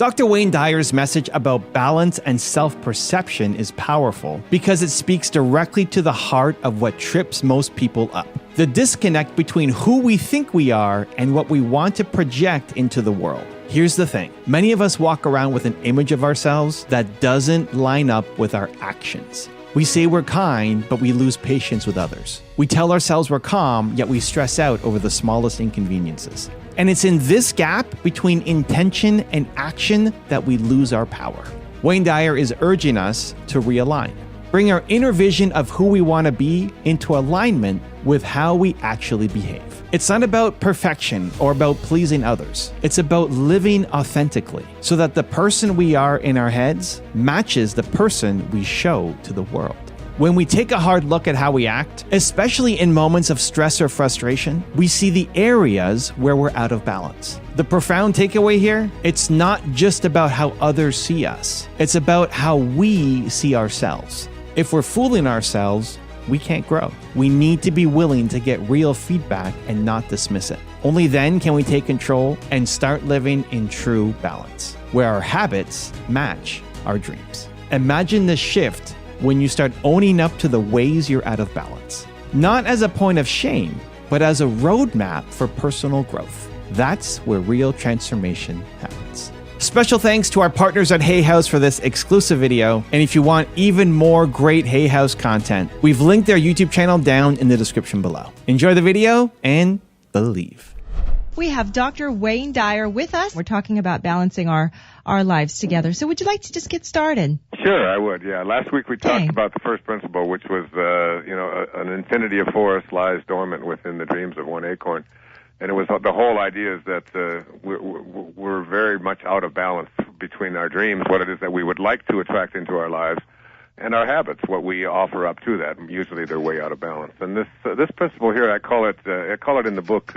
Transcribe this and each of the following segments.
Dr. Wayne Dyer's message about balance and self-perception is powerful because it speaks directly to the heart of what trips most people up. The disconnect between who we think we are and what we want to project into the world. Here's the thing. Many of us walk around with an image of ourselves that doesn't line up with our actions. We say we're kind, but we lose patience with others. We tell ourselves we're calm, yet we stress out over the smallest inconveniences. And it's in this gap between intention and action that we lose our power. Wayne Dyer is urging us to realign. Bring our inner vision of who we want to be into alignment with how we actually behave. It's not about perfection or about pleasing others. It's about living authentically so that the person we are in our heads matches the person we show to the world. When we take a hard look at how we act, especially in moments of stress or frustration, we see the areas where we're out of balance. The profound takeaway here, it's not just about how others see us. It's about how we see ourselves. If we're fooling ourselves, we can't grow. We need to be willing to get real feedback and not dismiss it. Only then can we take control and start living in true balance, where our habits match our dreams. Imagine the shift when you start owning up to the ways you're out of balance. Not as a point of shame, but as a roadmap for personal growth. That's where real transformation happens. Special thanks to our partners at Hay House for this exclusive video. And if you want even more great Hay House content, we've linked their YouTube channel down in the description below. Enjoy the video and believe. We have Dr. Wayne Dyer with us. We're talking about balancing our lives together. So would you like to just get started? Sure, I would, yeah. Last week we talked about the first principle, which was, an infinity of forests lies dormant within the dreams of one acorn. And it was the whole idea is that we're very much out of balance between our dreams, what it is that we would like to attract into our lives, and our habits, what we offer up to that. Usually they're way out of balance. And this principle here, I call it in the book,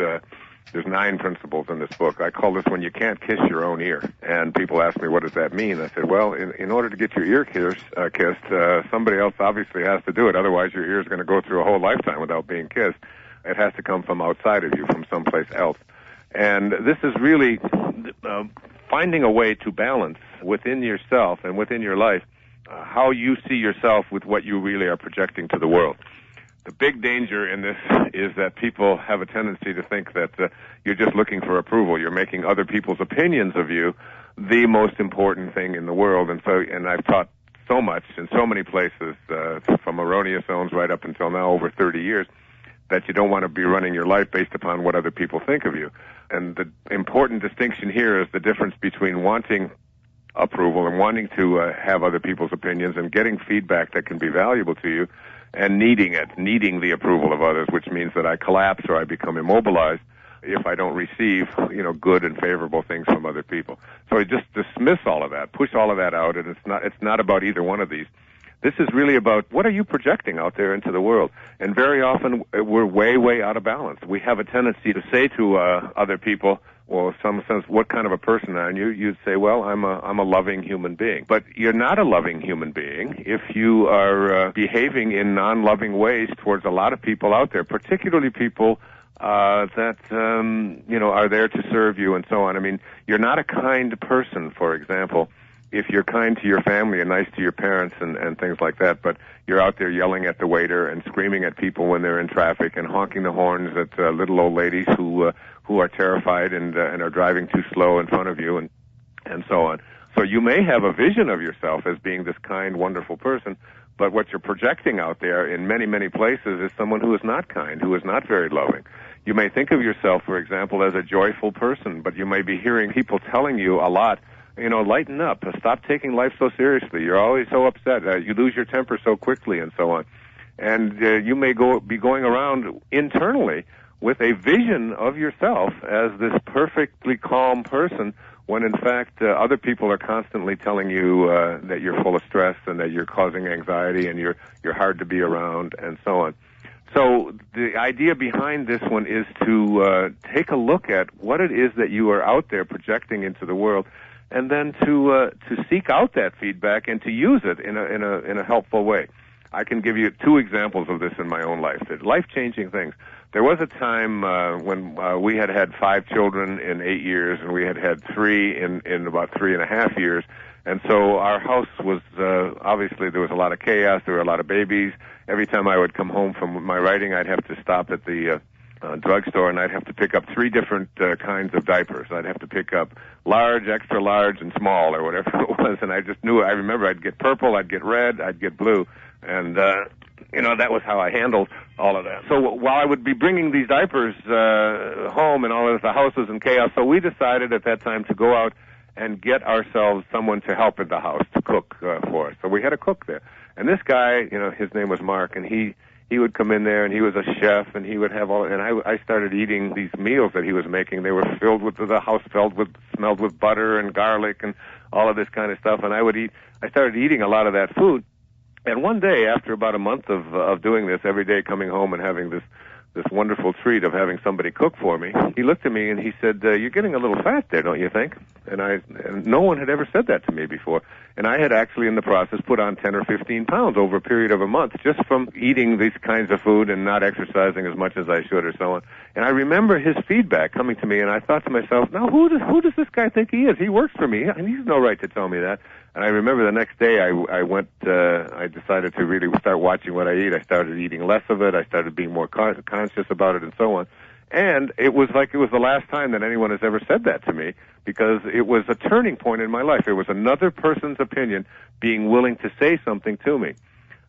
there's 9 principles in this book. I call this when you can't kiss your own ear. And people ask me, what does that mean? I said, well, in order to get your ear kissed, somebody else obviously has to do it. Otherwise, your ear is going to go through a whole lifetime without being kissed. It has to come from outside of you, from someplace else. And this is really finding a way to balance within yourself and within your life how you see yourself with what you really are projecting to the world. The big danger in this is that people have a tendency to think that you're just looking for approval. You're making other people's opinions of you the most important thing in the world. And I've taught so much in so many places, from erroneous zones right up until now, over 30 years, that you don't want to be running your life based upon what other people think of you. And the important distinction here is the difference between wanting approval and wanting to have other people's opinions and getting feedback that can be valuable to you, and needing the approval of others, which means that I collapse or I become immobilized if I don't receive, good and favorable things from other people. So I just dismiss all of that, push all of that out, and it's not about either one of these. This is really about what are you projecting out there into the world. And very often we're way, way out of balance. We have a tendency to say to other people, well, in some sense, what kind of a person are you? You'd say, well, I'm a loving human being. But you're not a loving human being if you are behaving in non-loving ways towards a lot of people out there, particularly people that are there to serve you and so on. I mean, you're not a kind person, for example, if you're kind to your family and nice to your parents and things like that, but you're out there yelling at the waiter and screaming at people when they're in traffic and honking the horns at little old ladies who are terrified and are driving too slow in front of you and so on. So you may have a vision of yourself as being this kind, wonderful person, but what you're projecting out there in many, many places is someone who is not kind, who is not very loving. You may think of yourself, for example, as a joyful person, but you may be hearing people telling you a lot, lighten up, stop taking life so seriously. You're always so upset. You lose your temper so quickly and so on. And you may be going around internally with a vision of yourself as this perfectly calm person when, in fact, other people are constantly telling you that you're full of stress and that you're causing anxiety and you're hard to be around and so on. So the idea behind this one is to take a look at what it is that you are out there projecting into the world, and then to seek out that feedback and to use it in a helpful way. I can give you 2 examples of this in my own life. Life-changing things. There was a time when we had 5 children in 8 years, and we had 3 in about 3.5 years. And so our house was, obviously there was a lot of chaos, there were a lot of babies. Every time I would come home from my writing, I'd have to stop at the drugstore, and I'd have to pick up 3 different kinds of diapers. I'd have to pick up large, extra large, and small, or whatever it was, and I remember I'd get purple, I'd get red, I'd get blue, and that was how I handled all of that. So while I would be bringing these diapers home and all of the house was in chaos, so we decided at that time to go out and get ourselves someone to help in the house, to cook for us. So we had a cook there. And this guy, his name was Mark, and he would come in there, and he was a chef, and he would have I started eating these meals that he was making. They were smelled with butter and garlic and all of this kind of stuff, and I started eating a lot of that food. And one day, after about a month of doing this, every day coming home and having this wonderful treat of having somebody cook for me, he looked at me and he said, "You're getting a little fat there, don't you think?" And no one had ever said that to me before. And I had actually, in the process, put on 10 or 15 pounds over a period of a month just from eating these kinds of food and not exercising as much as I should, or so on. And I remember his feedback coming to me, and I thought to myself, "Now, who does this guy think he is? He works for me, and he's no right to tell me that." And I remember the next day I decided to really start watching what I eat. I started eating less of it. I started being more conscious about it, and so on. And it was like it was the last time that anyone has ever said that to me, because it was a turning point in my life. It was another person's opinion being willing to say something to me.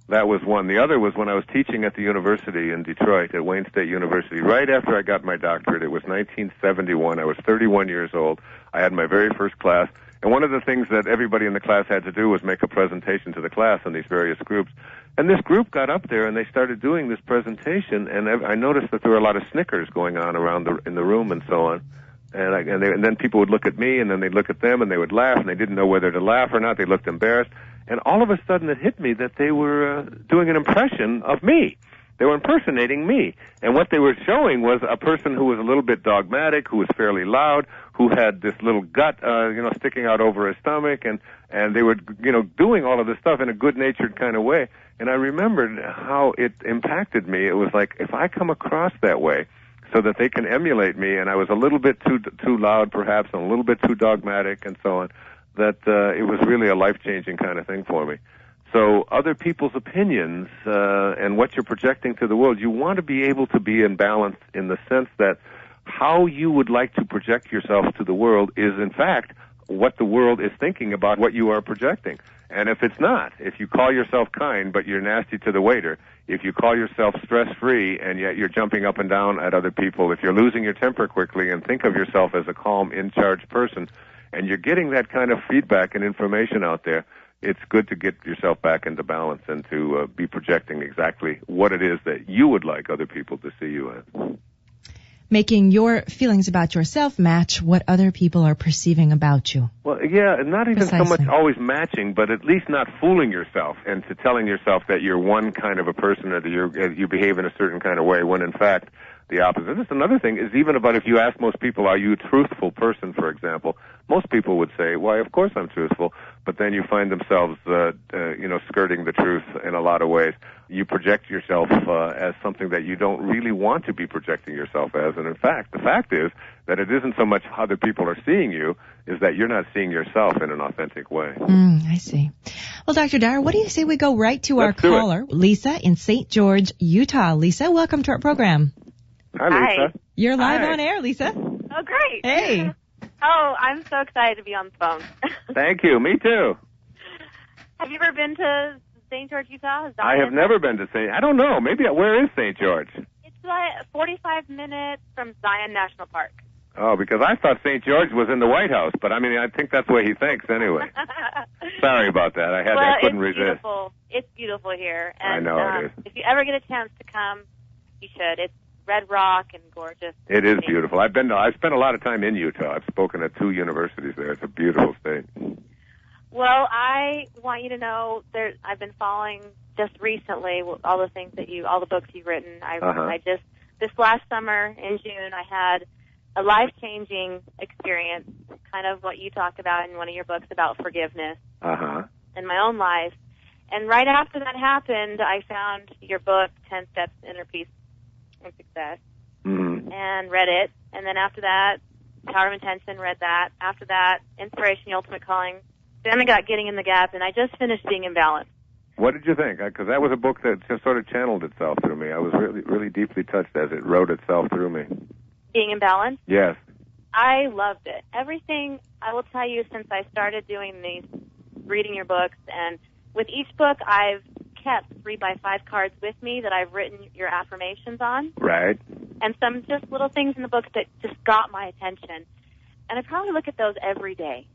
That was one. The other was when I was teaching at the university in Detroit, at Wayne State University, right after I got my doctorate. It was 1971. I was 31 years old. I had my very first class. And one of the things that everybody in the class had to do was make a presentation to the class in these various groups. And this group got up there and they started doing this presentation, and I noticed that there were a lot of snickers going on around in the room and so on. And then people would look at me, and then they'd look at them, and they would laugh, and they didn't know whether to laugh or not. They looked embarrassed. And all of a sudden it hit me that they were doing an impression of me. They were impersonating me. And what they were showing was a person who was a little bit dogmatic, who was fairly loud, who had this little gut, sticking out over his stomach, and they were, doing all of this stuff in a good-natured kind of way. And I remembered how it impacted me. It was like, if I come across that way so that they can emulate me, and I was a little bit too loud perhaps, and a little bit too dogmatic and so on, that it was really a life-changing kind of thing for me. So other people's opinions and what you're projecting to the world, you want to be able to be in balance in the sense that how you would like to project yourself to the world is, in fact, what the world is thinking about what you are projecting. And if it's not, if you call yourself kind but you're nasty to the waiter, if you call yourself stress-free and yet you're jumping up and down at other people, if you're losing your temper quickly and think of yourself as a calm, in-charge person, and you're getting that kind of feedback and information out there, it's good to get yourself back into balance and to be projecting exactly what it is that you would like other people to see you as. Making your feelings about yourself match what other people are perceiving about you. Well, yeah, not even Precisely. so much always matching, but at least not fooling yourself and to telling yourself that you're one kind of a person or that you behave in a certain kind of way when, in fact, the opposite. This is another thing, is even about if you ask most people, are you a truthful person, for example, most people would say, why, of course I'm truthful, but then you find themselves, skirting the truth in a lot of ways. You project yourself as something that you don't really want to be projecting yourself as, and in fact, the fact is that it isn't so much how other people are seeing you, is that you're not seeing yourself in an authentic way. I see. Well, Dr. Dyer, what do you say we go right to our caller, Lisa in St. George, Utah. Lisa, welcome to our program. Hi, Lisa. Hi. You're live on air, Lisa. Oh, great. Hey. Oh, I'm so excited to be on the phone. Thank you. Me too. Have you ever been to St. George, Utah? I have never been to St. I don't know. Maybe where is St. George? It's like 45 minutes from Zion National Park. Oh, because I thought St. George was in the White House, but I mean, I think that's what he thinks anyway. Sorry about that. I couldn't resist. Beautiful. It's beautiful here. And, I know it is. If you ever get a chance to come, you should. It's red rock and gorgeous. It is beautiful. I've spent a lot of time in Utah. I've spoken at 2 universities there. It's a beautiful state. Well, I want you to know I've been following just recently all the things all the books you've written. This last summer in June, I had a life-changing experience, kind of what you talked about in one of your books about forgiveness in my own life. And right after that happened, I found your book, 10 Steps to Inner Peace and Success, and read it. And then after that, Power of Intention, read that. After that, Inspiration, the Ultimate Calling. Then I got Getting in the Gap, and I just finished Being in Balance. What did you think? Because that was a book that just sort of channeled itself through me. I was really, really deeply touched as it wrote itself through me. Being in Balance? Yes. I loved it. Everything, I will tell you, since I started doing these, reading your books, and with each book, I've kept 3x5 cards with me that I've written your affirmations on. Right. And some just little things in the book that just got my attention. And I probably look at those every day.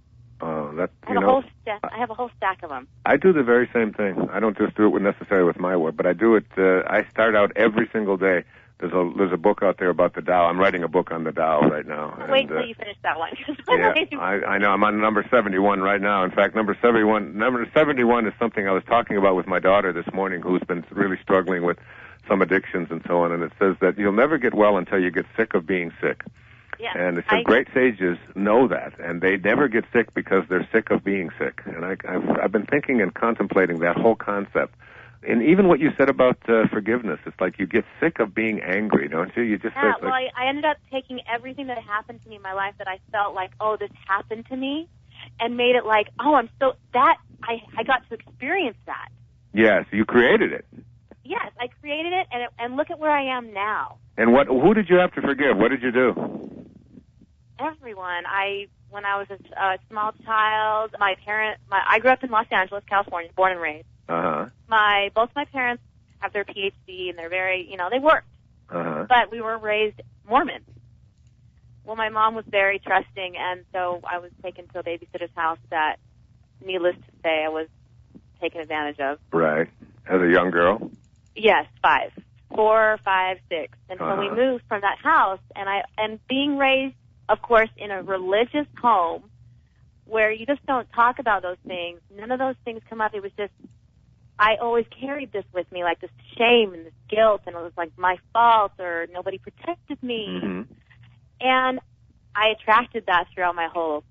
Oh, I have a whole stack of them. I do the very same thing. I don't just do it necessarily with my work, but I do it. I start out every single day. There's a book out there about the Tao. I'm writing a book on the Tao right now. Wait till you finish that one. Yeah, I know. I'm on number 71 right now. In fact, number 71 is something I was talking about with my daughter this morning, who's been really struggling with some addictions and so on. And it says that you'll never get well until you get sick of being sick. Yeah, and it said great sages know that, and they never get sick because they're sick of being sick. And I've been thinking and contemplating that whole concept. And even what you said about forgiveness, it's like you get sick of being angry, don't you? You just I ended up taking everything that happened to me in my life that I felt like, oh, this happened to me, and made it like, oh, I got to experience that. Yes, you created it. Yes, I created it, and look at where I am now. And who did you have to forgive? What did you do? Everyone. When I was a small child, I grew up in Los Angeles, California, born and raised. Both my parents have their PhD, and they're very, they worked. But we were raised Mormon. Well, my mom was very trusting, and so I was taken to a babysitter's house that, needless to say, I was taken advantage of. Right. As a young girl? Yes, 4, 5, 6. And so we moved from that house, and being raised, of course, in a religious home where you just don't talk about those things. None of those things come up. It was just, I always carried this with me, like this shame and this guilt, and it was like my fault or nobody protected me. And I attracted that throughout my whole.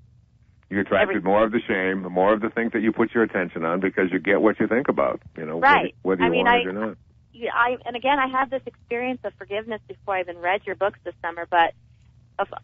You attracted more of the shame, more of the things that you put your attention on because you get what you think about, right. whether you want it or not. And again, I had this experience of forgiveness before I even read your books this summer, but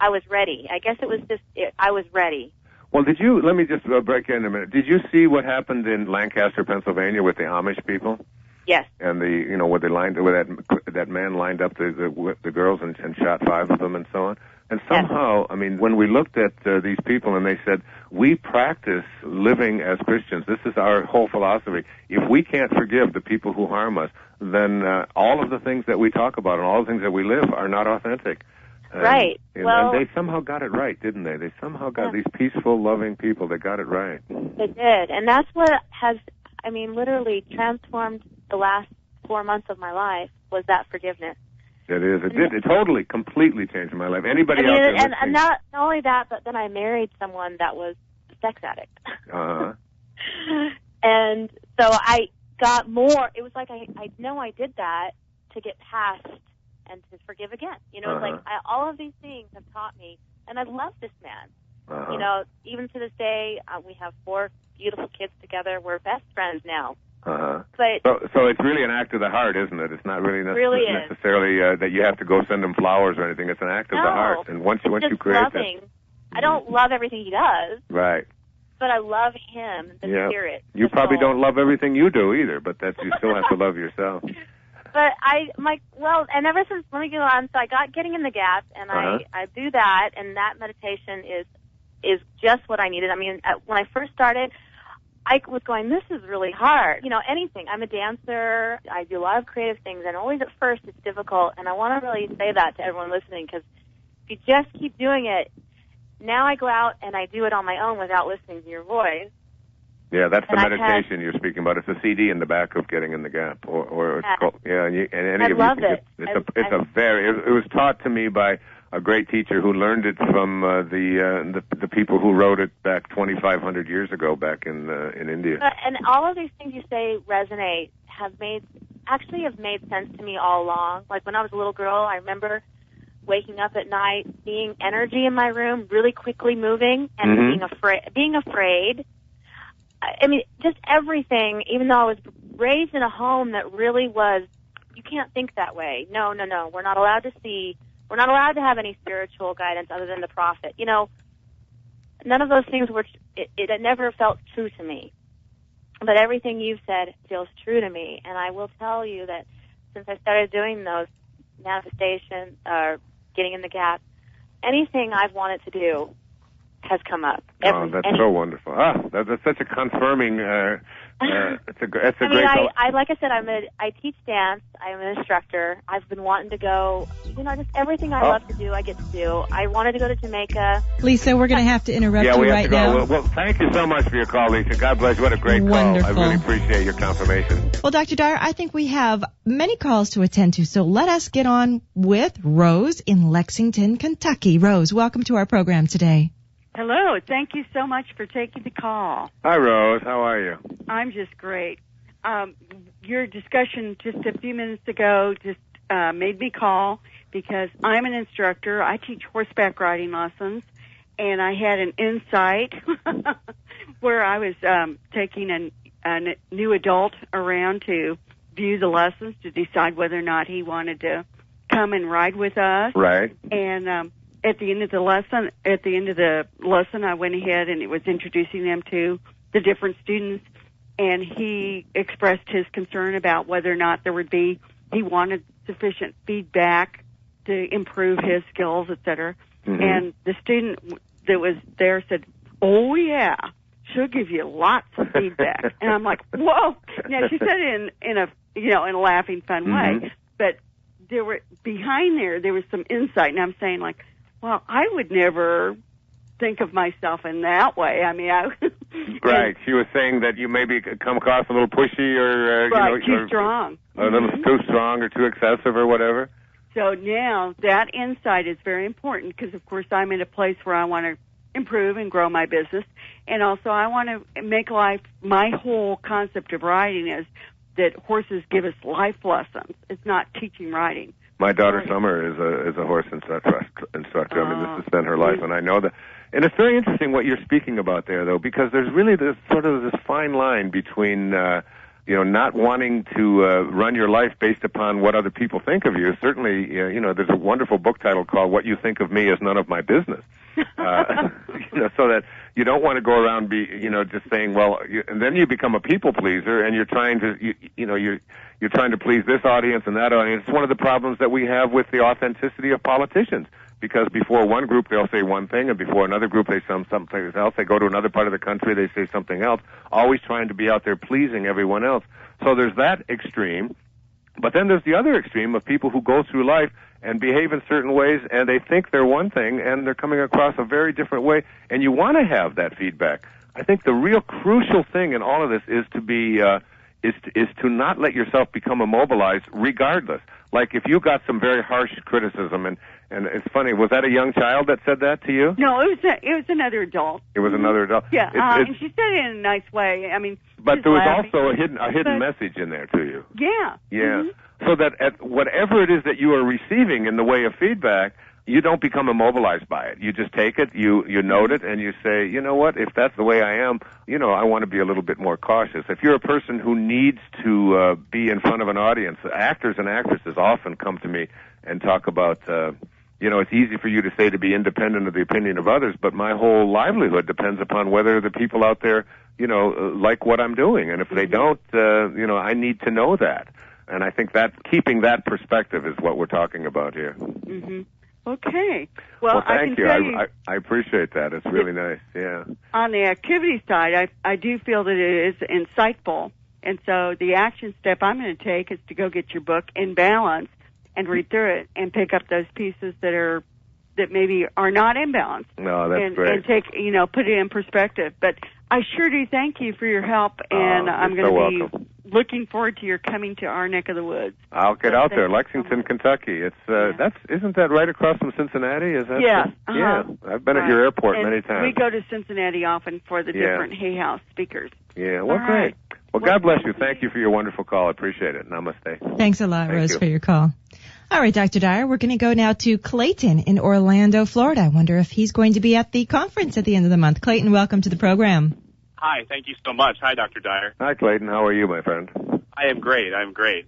I was ready. I guess it was just, I was ready. Well, let me just break in a minute. Did you see what happened in Lancaster, Pennsylvania with the Amish people? Yes. And where that man lined up the girls and shot 5 of them and so on? And somehow, yes. I mean, when we looked at these people and they said, we practice living as Christians. This is our whole philosophy. If we can't forgive the people who harm us, then all of the things that we talk about and all the things that we live are not authentic. Right. And they somehow got it right, didn't they? They somehow got these peaceful, loving people that got it right. They did. And that's what has, literally transformed the last 4 months of my life was that forgiveness. It is. It did. It totally, completely changed my life. Anybody out there listening? And not only that, but then I married someone that was a sex addict. And so I got more. It was like I know I did that to get past and to forgive again. It's like all of these things have taught me, and I love this man. Even to this day, we have 4 beautiful kids together. We're best friends now. But so it's really an act of the heart, isn't it? It's not really necessarily that you have to go send him flowers or anything. It's an act of the heart, and once you create loving. I don't love everything he does. Right. But I love him, the spirit. You probably don't love everything you do either, but you still have to love yourself. But and ever since, let me go on. So I got Getting in the Gap, and I do that, and that meditation is just what I needed. I mean, when I first started, I was going, this is really hard. Anything. I'm a dancer. I do a lot of creative things, and always at first it's difficult. And I want to really say that to everyone listening, because if you just keep doing it, now I go out and I do it on my own without listening to your voice. Yeah, that's the meditation you're speaking about. It's a CD in the back of Getting in the Gap, or it's called, I love it. It was taught to me by a great teacher who learned it from the people who wrote it back 2,500 years ago back in India. And all of these things you say resonate, have made sense to me all along. Like when I was a little girl, I remember waking up at night, seeing energy in my room really quickly moving, and being afraid. I mean, just everything, even though I was raised in a home that really was, you can't think that way. No. We're not allowed to have any spiritual guidance other than the prophet. You know, none of those things it never felt true to me. But everything you've said feels true to me. And I will tell you that since I started doing those manifestations or getting in the gap, anything I've wanted to do has come up. That's so wonderful. That's such a confirming. It's a great. I like I said, I teach dance. I'm an instructor. I've been wanting to go. You know, just everything I love to do, I get to do. I wanted to go to Jamaica. Lisa, we're going to have to interrupt you we have right to go. now. Well, thank you so much for your call, Lisa. God bless you. What a great Wonderful call. I really appreciate your confirmation. Well, Dr. Dyer, I think we have many calls to attend to, so let us get on with Rose in Lexington, Kentucky. Rose, welcome to our program today. Hello. Thank you so much for taking the call. Hi, Rose. How are you? I'm just great. Your discussion just a few minutes ago just made me call because I'm an instructor. I teach horseback riding lessons, and I had an insight where I was taking a new adult around to view the lessons to decide whether or not he wanted to come and ride with us. Right. And at the end of the lesson, I went ahead and it was introducing them to the different students, and he expressed his concern about whether or not he wanted sufficient feedback to improve his skills, etc. Mm-hmm. And the student that was there said, "Oh yeah, she'll give you lots of feedback." And I'm like, "Whoa!" Now she said it in a laughing, fun way, but there was some insight, and I'm saying like, well, I would never think of myself in that way. I mean, right. She was saying that you maybe come across a little pushy or too strong, a little too strong or too excessive or whatever. So now that insight is very important because, of course, I'm in a place where I want to improve and grow my business, and also I want to make life. My whole concept of riding is that horses give us life lessons. It's not teaching riding. My daughter Summer is a horse instructor. I mean, this has been her life, and I know that. And it's very interesting what you're speaking about there, though, because there's really this fine line between not wanting to run your life based upon what other people think of you. Certainly, there's a wonderful book title called "What You Think of Me Is None of My Business." So that you don't want to go around just saying, well, and then you become a people pleaser, and you're trying to you're trying to please this audience and that audience. It's one of the problems that we have with the authenticity of politicians. Because before one group they'll say one thing, and before another group they say something else. They go to another part of the country, they say something else, always trying to be out there pleasing everyone else. So there's that extreme. But then there's the other extreme of people who go through life and behave in certain ways, and they think they're one thing, and they're coming across a very different way, and you want to have that feedback. I think the real crucial thing in all of this is to be is to not let yourself become immobilized regardless. Like if you got some very harsh criticism, and it's funny, was that a young child that said that to you? No, it was another adult. It was another adult. Yeah, and she said it in a nice way. I mean, but there was also a hidden message in there to you. Yeah. Yeah. Mm-hmm. So that at whatever it is that you are receiving in the way of feedback, you don't become immobilized by it. You just take it, you note it, and you say, you know what, if that's the way I am, I want to be a little bit more cautious. If you're a person who needs to be in front of an audience, actors and actresses often come to me and talk about, it's easy for you to say to be independent of the opinion of others, but my whole livelihood depends upon whether the people out there, like what I'm doing. And if they don't, I need to know that. And I think that keeping that perspective is what we're talking about here. Mm-hmm. Okay. Well, thank you. I can tell you. I appreciate that. It's really nice. Yeah. On the activity side, I do feel that it is insightful. And so the action step I'm going to take is to go get your book In Balance and read through it and pick up those pieces that maybe are not in balance. No, that's great. And take, put it in perspective. But I sure do thank you for your help, and I'm going to be looking forward to your coming to our neck of the woods. I'll get out there, Lexington, Kentucky. It's isn't that right across from Cincinnati? Is that? Yeah. Yeah. I've been at your airport many times. We go to Cincinnati often for the different Hay House speakers. Yeah. Well, great. Well, God bless you. Thank you for your wonderful call. I appreciate it. Namaste. Thanks a lot, Rose, for your call. All right, Dr. Dyer, we're going to go now to Clayton in Orlando, Florida. I wonder if he's going to be at the conference at the end of the month. Clayton, welcome to the program. Hi, thank you so much. Hi, Dr. Dyer. Hi, Clayton. How are you, my friend? I am great.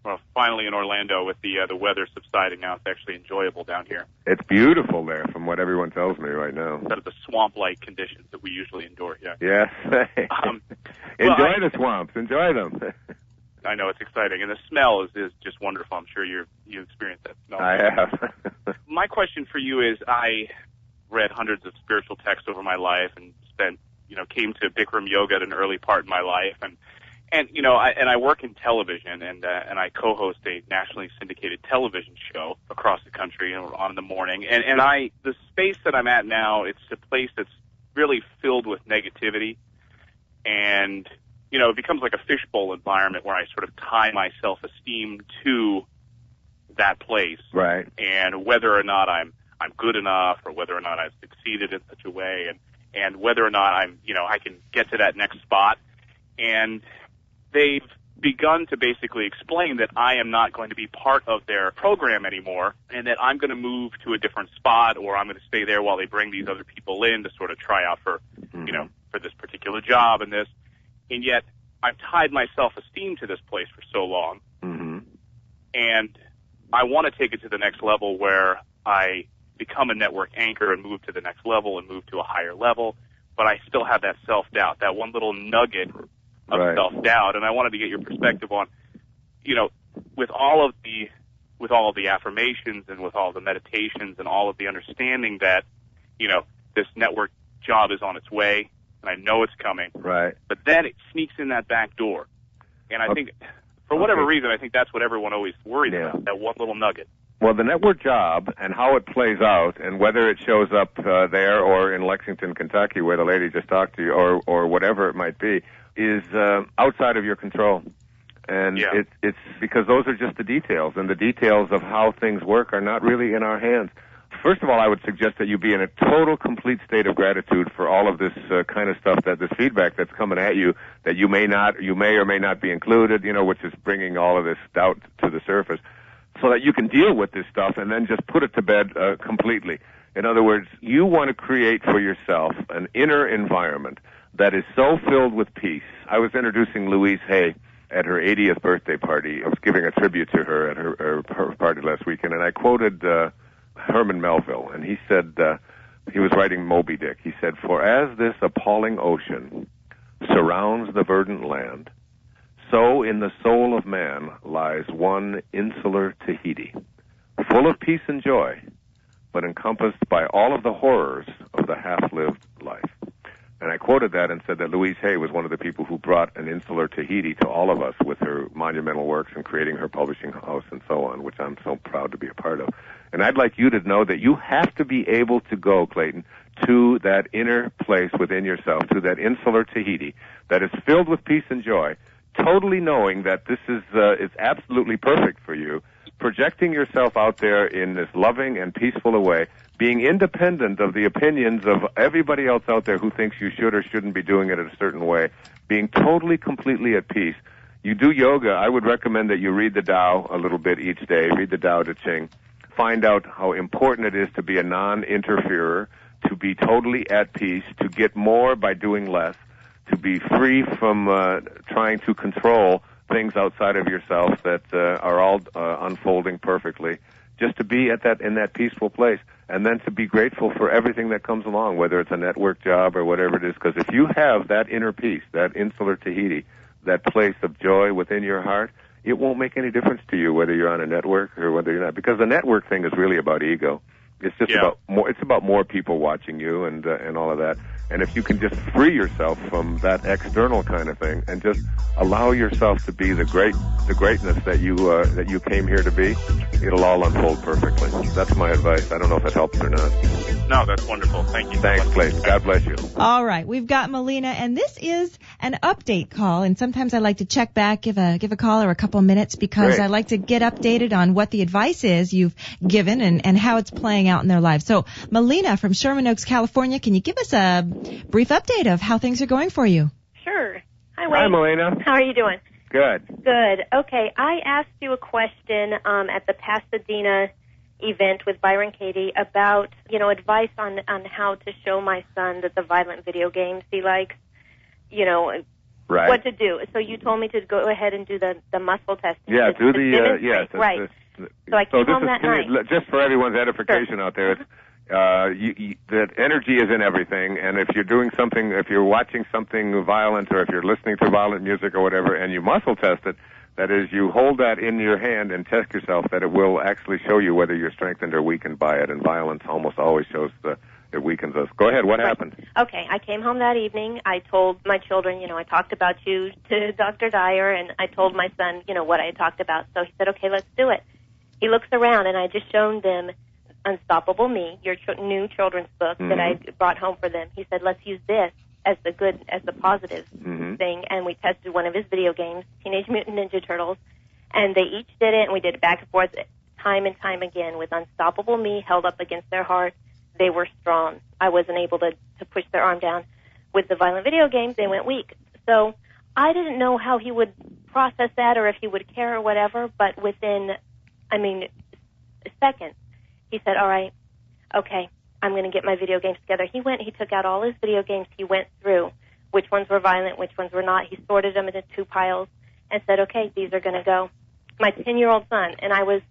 Well, finally in Orlando with the weather subsiding now. It's actually enjoyable down here. It's beautiful there, from what everyone tells me right now. Instead of the swamp-like conditions that we usually endure here. Yes. Enjoy the swamps. Enjoy them. I know, it's exciting. And the smell is just wonderful. I'm sure you experienced that smell. I have. My question for you is, I read hundreds of spiritual texts over my life and came to Bikram yoga at an early part in my life. And I work in television, and I co-host a nationally syndicated television show across the country on in the morning. And the space that I'm at now, it's a place that's really filled with negativity, and it becomes like a fishbowl environment where I sort of tie my self-esteem to that place, right? And whether or not I'm good enough, or whether or not I've succeeded in such a way, and whether or not I can get to that next spot, and they've begun to basically explain that I am not going to be part of their program anymore, and that I'm going to move to a different spot, or I'm going to stay there while they bring these other people in to sort of try out for, for this particular job and this. And yet I've tied my self-esteem to this place for so long, and I want to take it to the next level where I become a network anchor and move to the next level and move to a higher level, but I still have that self-doubt, that one little nugget of self-doubt. And I wanted to get your perspective on, with all of the affirmations and with all the meditations and all of the understanding that, this network job is on its way, and I know it's coming. Right. But then it sneaks in that back door. And I think, for whatever reason, I think that's what everyone always worries about, that one little nugget. Well, the network job and how it plays out, and whether it shows up there or in Lexington, Kentucky, where the lady just talked to you, or whatever it might be, is outside of your control. And it's because those are just the details, and the details of how things work are not really in our hands. First of all, I would suggest that you be in a total, complete state of gratitude for all of this kind of stuff, this feedback that's coming at you, that you may or may not be included, which is bringing all of this doubt to the surface, so that you can deal with this stuff and then just put it to bed completely. In other words, you want to create for yourself an inner environment that is so filled with peace. I was introducing Louise Hay at her 80th birthday party. I was giving a tribute to her at her party last weekend, and I quoted Herman Melville, and he said, he was writing Moby Dick. He said, "For as this appalling ocean surrounds the verdant land, so in the soul of man lies one insular Tahiti, full of peace and joy, but encompassed by all of the horrors of the half-lived life." And I quoted that and said that Louise Hay was one of the people who brought an insular Tahiti to all of us with her monumental works and creating her publishing house and so on, which I'm so proud to be a part of. And I'd like you to know that you have to be able to go, Clayton, to that inner place within yourself, to that insular Tahiti that is filled with peace and joy, totally knowing that this is absolutely perfect for you, projecting yourself out there in this loving and peaceful a way, being independent of the opinions of everybody else out there who thinks you should or shouldn't be doing it in a certain way, being totally, completely at peace. You do yoga, I would recommend that you read the Tao a little bit each day, read the Tao Te Ching, find out how important it is to be a non-interferer, to be totally at peace, to get more by doing less, to be free from trying to control things outside of yourself that are all unfolding perfectly, just to be in that peaceful place, and then to be grateful for everything that comes along, whether it's a network job or whatever it is, because if you have that inner peace, that insular Tahiti, that place of joy within your heart, it won't make any difference to you whether you're on a network or whether you're not, because the network thing is really about ego. It's just about more. It's about more people watching you and all of that. And if you can just free yourself from that external kind of thing and just allow yourself to be the greatness that you came here to be, it'll all unfold perfectly. That's my advice. I don't know if it helps or not. No, that's wonderful. Thank you. Thanks, Clayton. God bless you. All right, we've got Melina, and this is an update call. And sometimes I like to check back, give a caller a couple minutes because I like to get updated on what the advice is you've given and how it's playing out in their lives. So, Melina from Sherman Oaks, California, can you give us a brief update of how things are going for you? Sure. Hi, Wayne. Hi, Melina. How are you doing? Good. Good. Okay, I asked you a question at the Pasadena event with Byron Katie about, advice on how to show my son that the violent video games he likes. what to do. So you told me to go ahead and do the muscle testing. Yeah, do the yes. Right. So I came home that night. Just for everyone's edification out there, it's, that energy is in everything, and if you're doing something, if you're watching something violent, or if you're listening to violent music or whatever, and you muscle test it, that is, you hold that in your hand and test yourself, that it will actually show you whether you're strengthened or weakened by it, and violence almost always shows it weakens us. Go ahead, what happened? Okay, I came home that evening, I told my children, I talked about you to Dr. Dyer, and I told my son, what I had talked about, so he said, okay, let's do it. He looks around, and I just shown them Unstoppable Me, your new children's book that I brought home for them. He said, let's use this as the positive thing, and we tested one of his video games, Teenage Mutant Ninja Turtles, and they each did it, and we did it back and forth time and time again with Unstoppable Me held up against their heart. They were strong. I wasn't able to push their arm down. With the violent video games, they went weak. So I didn't know how he would process that or if he would care or whatever, but within, seconds, he said, all right, okay, I'm going to get my video games together. He took out all his video games. He went through which ones were violent, which ones were not. He sorted them into 2 piles and said, okay, these are going to go. My 10-year-old son, and I was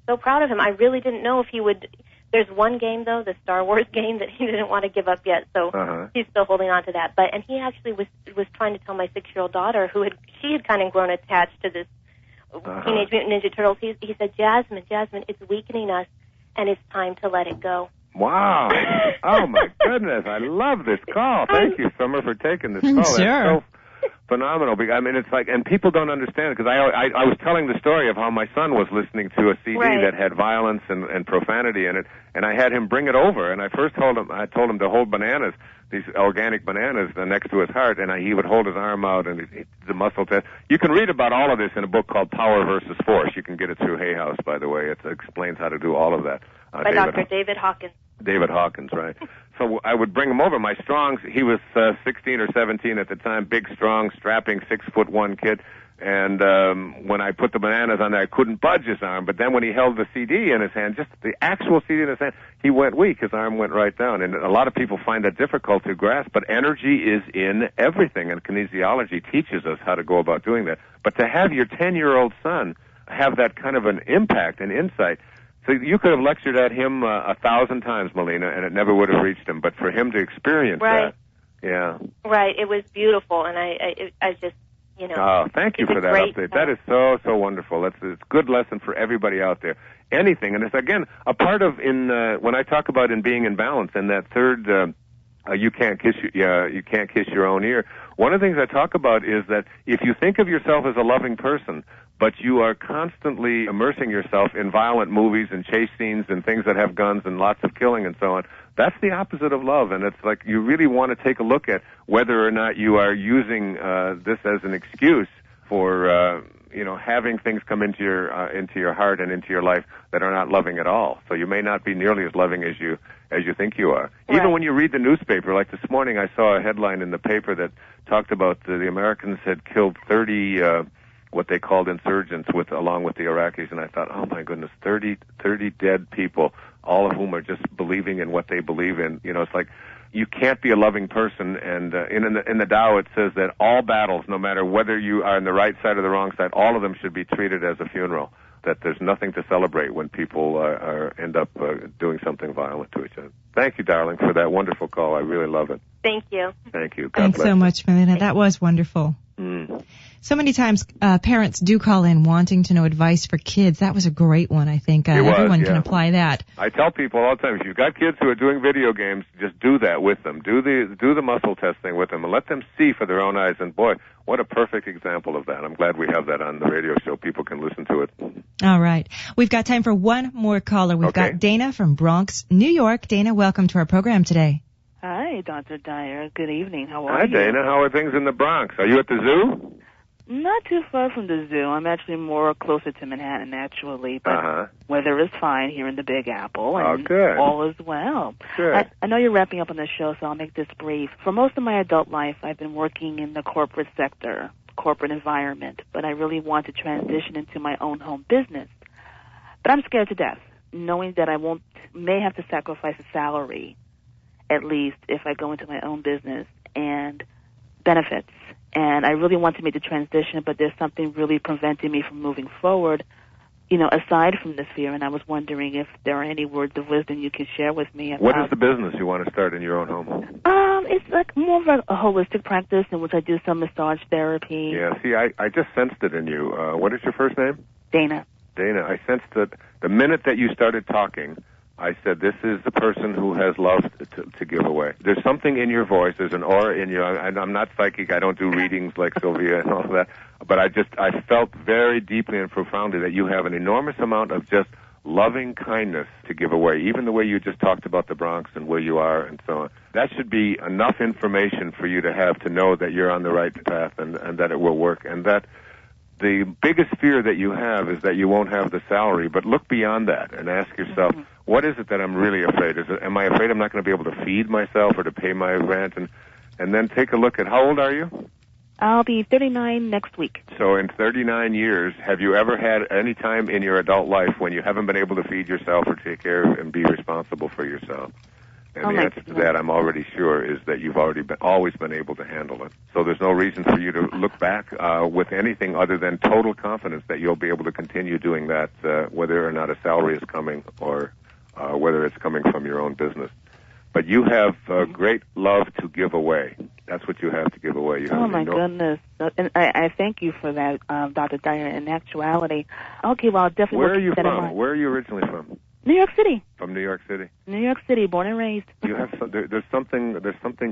so proud of him. I really didn't know if he would. There's one game, though, the Star Wars game, that he didn't want to give up yet, so he's still holding on to that. And he actually was trying to tell my 6-year-old daughter, she had kind of grown attached to this Teenage Mutant Ninja Turtles. He said, Jasmine, it's weakening us, and it's time to let it go. Wow. Oh, my goodness. I love this call. Thank you, Summer, for taking this call. Sure. That's so phenomenal. It's like, and people don't understand it, because I was telling the story of how my son was listening to a CD that had violence and profanity in it, and I had him bring it over, and I told him to hold bananas, these organic bananas, next to his heart, and he would hold his arm out, and the muscle test. You can read about all of this in a book called Power versus Force. You can get it through Hay House, by the way. It explains how to do all of that. By Dr. David Hawkins. David Hawkins, right. So I would bring him over. My strong, he was 16 or 17 at the time, big, strong, strapping, 6'1" kid. And when I put the bananas on there, I couldn't budge his arm. But then when he held the CD in his hand, just the actual CD in his hand, he went weak. His arm went right down. And a lot of people find that difficult to grasp. But energy is in everything, and kinesiology teaches us how to go about doing that. But to have your 10-year-old son have that kind of an impact and insight, so you could have lectured at him 1,000 times, Melina, and it never would have reached him. But for him to experience that, yeah. Right, it was beautiful, and I just, Oh, thank you for that update. That is so wonderful. It's a good lesson for everybody out there. Anything, and it's, again, a part of, when I talk about in being in balance, and that third, you can't kiss your own ear. One of the things I talk about is that if you think of yourself as a loving person, but you are constantly immersing yourself in violent movies and chase scenes and things that have guns and lots of killing and so on, that's the opposite of love. And it's like you really want to take a look at whether or not you are using this as an excuse for having things come into your heart and into your life that are not loving at all. So you may not be nearly as loving as you think you are. Right. Even when you read the newspaper, like this morning, I saw a headline in the paper that talked about the Americans had killed 30 what they called insurgents along with the Iraqis, and I thought, oh my goodness, 30 dead people, all of whom are just believing in what they believe in. It's like you can't be a loving person, and in the Tao it says that all battles, no matter whether you are on the right side or the wrong side, all of them should be treated as a funeral. That there's nothing to celebrate when people end up doing something violent to each other. Thank you, darling, for that wonderful call. I really love it. Thank you. Thank you. God Thanks bless so much, Melina. That was wonderful. So many times parents do call in wanting to know advice for kids. That was a great one, I think. Everyone can apply that. I tell people all the time, if you've got kids who are doing video games, just do that with them. Do the muscle testing with them and let them see for their own eyes. And boy, what a perfect example of that. I'm glad we have that on the radio show. People can listen to it. All right. We've got time for one more caller. We've got Dana from Bronx, New York. Dana, welcome to our program today. Hi, Dr. Dyer. Good evening. How are you? Hi, Dana. How are things in the Bronx? Are you at the zoo? Not too far from the zoo. I'm actually more closer to Manhattan, actually. But weather is fine here in the Big Apple, and all is well. Good. I know you're wrapping up on the show, so I'll make this brief. For most of my adult life, I've been working in the corporate sector, corporate environment, but I really want to transition into my own home business. But I'm scared to death, knowing that I may have to sacrifice a salary, at least if I go into my own business, and benefits. And I really want to make the transition, but there's something really preventing me from moving forward, aside from this fear. And I was wondering if there are any words of wisdom you can share with me about... What is the business you want to start in your own home? It's like more of a holistic practice in which I do some massage therapy. Yeah, see, I just sensed it in you. What is your first name? Dana. Dana, I sensed that the minute that you started talking, I said, this is the person who has love to give away. There's something in your voice, there's an aura in you. I'm not psychic, I don't do readings like Sylvia and all of that, but I felt very deeply and profoundly that you have an enormous amount of just loving kindness to give away, even the way you just talked about the Bronx and where you are and so on. That should be enough information for you to have to know that you're on the right path and that it will work, and that the biggest fear that you have is that you won't have the salary, but look beyond that and ask yourself, what is it that I'm really afraid? Am I afraid I'm not going to be able to feed myself or to pay my rent? And then take a look at, how old are you? I'll be 39 next week. So in 39 years, have you ever had any time in your adult life when you haven't been able to feed yourself or take care of and be responsible for yourself? And the answer to that, I'm already sure, is that you've always been able to handle it. So there's no reason for you to look back with anything other than total confidence that you'll be able to continue doing that, whether or not a salary is coming or whether it's coming from your own business. But you have great love to give away. That's what you have to give away. My goodness. And I thank you for that, Dr. Dyer. In actuality, okay, well, I'll definitely... Where are you from? Where are you originally from? New York City. From New York City. New York City, born and raised. You have there's something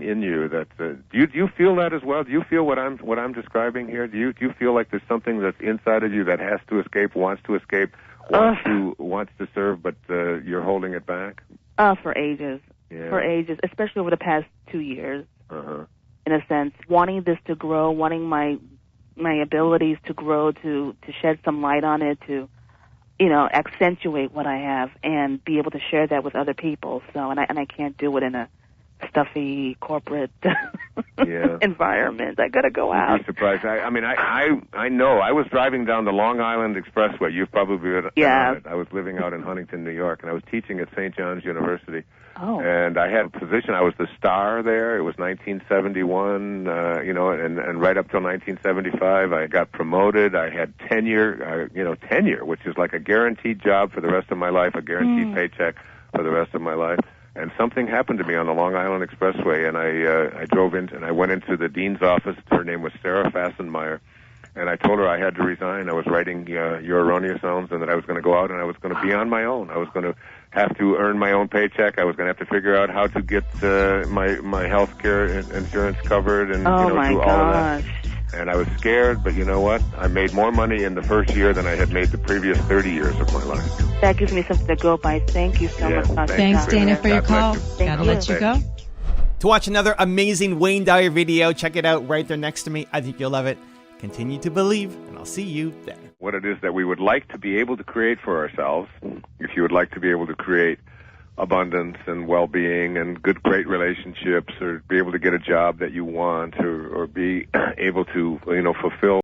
in you that do you feel that as well? Do you feel what I'm describing here? Do you feel like there's something that's inside of you that has to escape, wants to escape, wants to serve, but you're holding it back? For ages. Yeah. For ages, especially over the past 2 years. In a sense, wanting this to grow, wanting my abilities to grow, to shed some light on it, to accentuate what I have and be able to share that with other people. So, and I can't do it in a stuffy corporate environment. I got to go out. You'd be surprised. I know. I was driving down the Long Island Expressway. You've probably been on it. I was living out in Huntington, New York, and I was teaching at St. John's University. Oh. And I had a position. I was the star there. It was 1971, and right up till 1975, I got promoted. I had tenure, which is like a guaranteed job for the rest of my life, a guaranteed paycheck for the rest of my life. And something happened to me on the Long Island Expressway, and I drove in, and I went into the dean's office. Her name was Sarah Fassenmeyer, and I told her I had to resign. I was writing Your Erroneous Zones, and that I was going to go out and I was going to be on my own. I was going to have to earn my own paycheck. I was going to have to figure out how to get my health care insurance covered and do all of that. And I was scared, but you know what? I made more money in the first year than I had made the previous 30 years of my life. That gives me something to go by. Thank you so much, Dr. Thanks, Dana, for your call. Gotta let you go. To watch another amazing Wayne Dyer video, check it out right there next to me. I think you'll love it. Continue to believe, and I'll see you there. What it is that we would like to be able to create for ourselves, if you would like to be able to create abundance and well-being and great relationships, or be able to get a job that you want, or be able to, fulfill